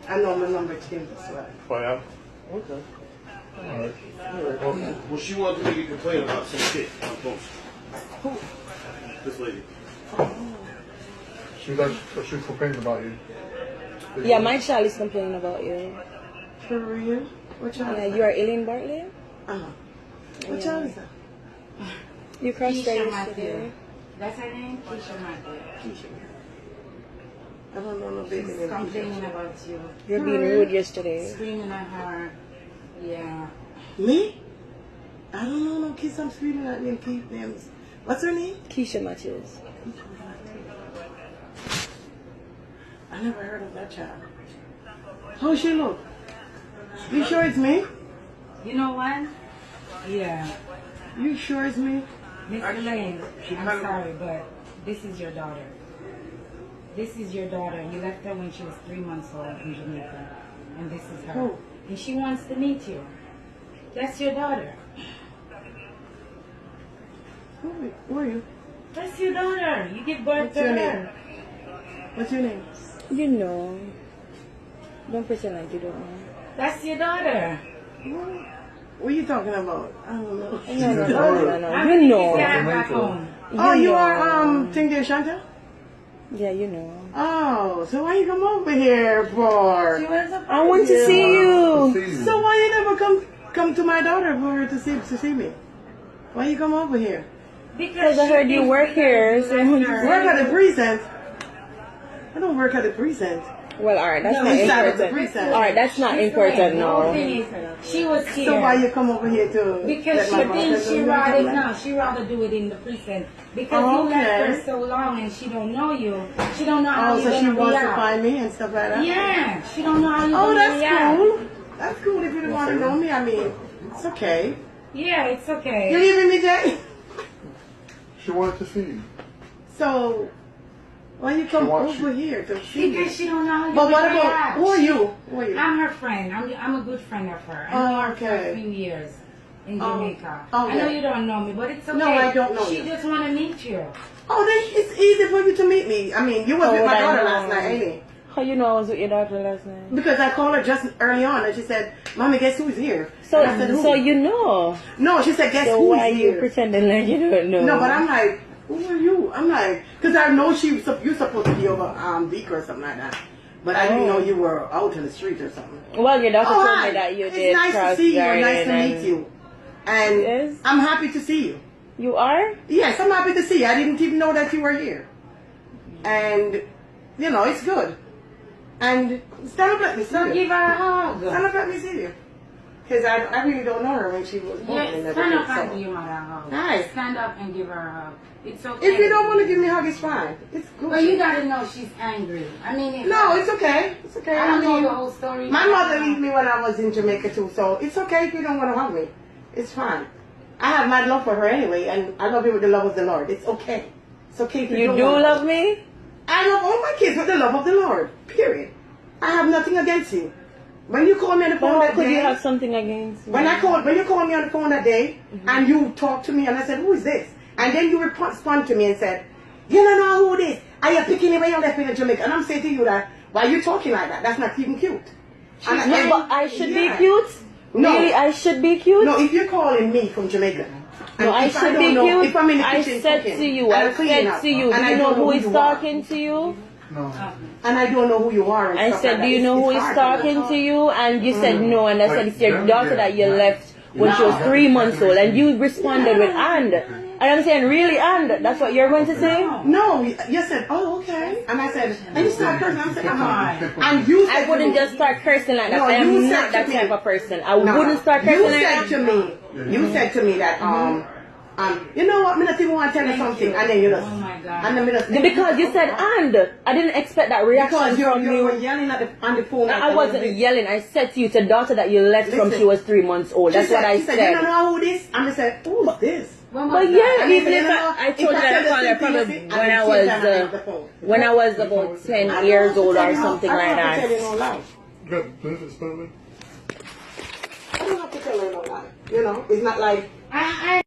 I know my number changed as well. Oh, yeah? Okay. Alright. Okay. Well, she wanted me to complain about some shit on post. Who? This lady. She complained about you. Yeah, my child is complaining about you. For real? What child? Yeah, you are Eileen Bartley? Uh-huh. What child is that? You crossed her Keisha yesterday. Matthew. That's her name? Keisha Matthew. Keisha. I don't know no baby She's name. complaining about you. You're being rude yesterday. Screaming at her. Yeah. Me? I don't know no kids I'm screaming at them keep names. What's her name? Keisha Matthews. I never heard of that child. How she look? You sure it's me? You know what? Yeah. You sure it's me? Miss Elaine, I'm sorry, but this is your daughter. This is your daughter. You left her when she was 3 months old in Jamaica. And this is her. Who? And she wants to meet you. That's your daughter. Who are you? That's your daughter. You give birth What's to your her. name? What's your name? You know. Don't pretend like you don't know. That's your daughter. What are you talking about? I don't know. No. How You did know. get back home? Oh, you know. are Tingy Shanta? Yeah, you know. Oh, so why you come over here for? She was a I want to see you. So why you never come to my daughter for her to see me? Why you come over here? Because I heard you work here. So Work at the precinct. I don't work at the precinct. well, alright, that's No, not inside of the important. precinct. Alright, that's not important The whole now. thing is, she was here. So why you come over here to? Because let my she boss- she rather do it in the precinct. Because you left her so long and she don't know you. She don't know how Oh, you so she gonna wants to react. find me and stuff like that. Yeah, she don't know how you Oh, gonna that's react. cool. That's cool if you don't want to know me. I mean, it's okay. Yeah, it's You okay. leaving me, Jay? She wanted to see you. So, why you come wants over here to see me? Because she don't know how you But what gonna about, react. who are you? Who are you? I'm her friend. I'm a good friend of her. I know her for Okay. a few years in Oh, Jamaica. okay. I know you don't know me, but it's okay. No, I don't know She you. just want to meet you. Oh, then it's easy for you to meet me. I mean, you was How with would my I daughter know? last night, ain't it? How you know I was with your daughter last night? Because I called her just early on and she said, Mommy, guess who's here? So, And I said, who? so you know. No, she said, guess So who's why are you here? pretending like you don't know? No, but I'm like, who are you? I'm like, because I know you're supposed to be over Beaker or something like that. But I didn't know you were out in the street or something. Well, your daughter Oh, told hi. me that you It's did nice to cross see you and nice to garden meet you. And Yes. I'm happy to see you. You are? Yes, I'm happy to see you. I didn't even know that you were here. And, you know, it's good. And stand up, let me see So you. give her a hug. Stand up, let me see you. Because I really don't know her when she was born and Yeah, stand up everything. and So. give your mother a hug. Nice. Stand up and give her a hug. It's okay. If you don't want to give me a hug, it's fine. It's good. But you gotta know she's angry. I mean, No, it's okay. It's okay. I don't know mean, the whole story. my mother left me when I was in Jamaica too, so it's okay if you don't want to hug me. It's fine. I have mad love for her anyway, and I love you with the love of the Lord. It's okay. It's okay if you, You don't do wanna- love me? I love all my kids with the love of the Lord. Period. I have nothing against you. When you call me on the phone Well, how that could day, you have something against me? when you called me on the phone that day, and you talked to me, and I said, "Who is this?" And then you respond to me and said, "You don't know who this? Are you picking away on left in Jamaica?" And I'm saying to you that, why are you talking like that? That's not even cute. No, but I should be yeah. cute? No. Really, I should be cute? No, if you're calling me from Jamaica, and No, I if should don't be know, cute. If I'm in the I kitchen said cooking, to you, and I I'm cleaning said up, to you, and do I you know don't who is you are, talking to you? No. and I don't know who you are. And I stuff said, like do you that. know who It's is hard to talking know. to you? And you said no, and I said it's your Like, daughter that you yeah. left when she was 3 months old, and you responded with and. And I'm saying, really, and? That's what you're going to say? No, you said, "Oh, okay," and I said, and you started cursing. I said, and you said I wouldn't to me, just start cursing like that. No, I am you said not to that me- type of person. I No, wouldn't start cursing you like said that. to me, you said to me that you know what? I'm not even want to tell you something, and then you just, Oh my God. and then me just, Because you said and. I didn't expect that reaction because from you were you. yelling on the phone. I wasn't yelling. I said to you, it's a daughter that you left from Listen. she was 3 months old. That's what I She said, "You don't said. know who this?" And I said, "Who's this?" When was But that? yeah, And even said, if "You know, I told you if that I tell called her the probably same thing, when I and was the same time I hang the phone. when I was about 10 I don't years have to old tell or you no- something I like don't have to tell you that. no lie. Good business, Stanley. I don't have to tell her no lie. You know, it's not like I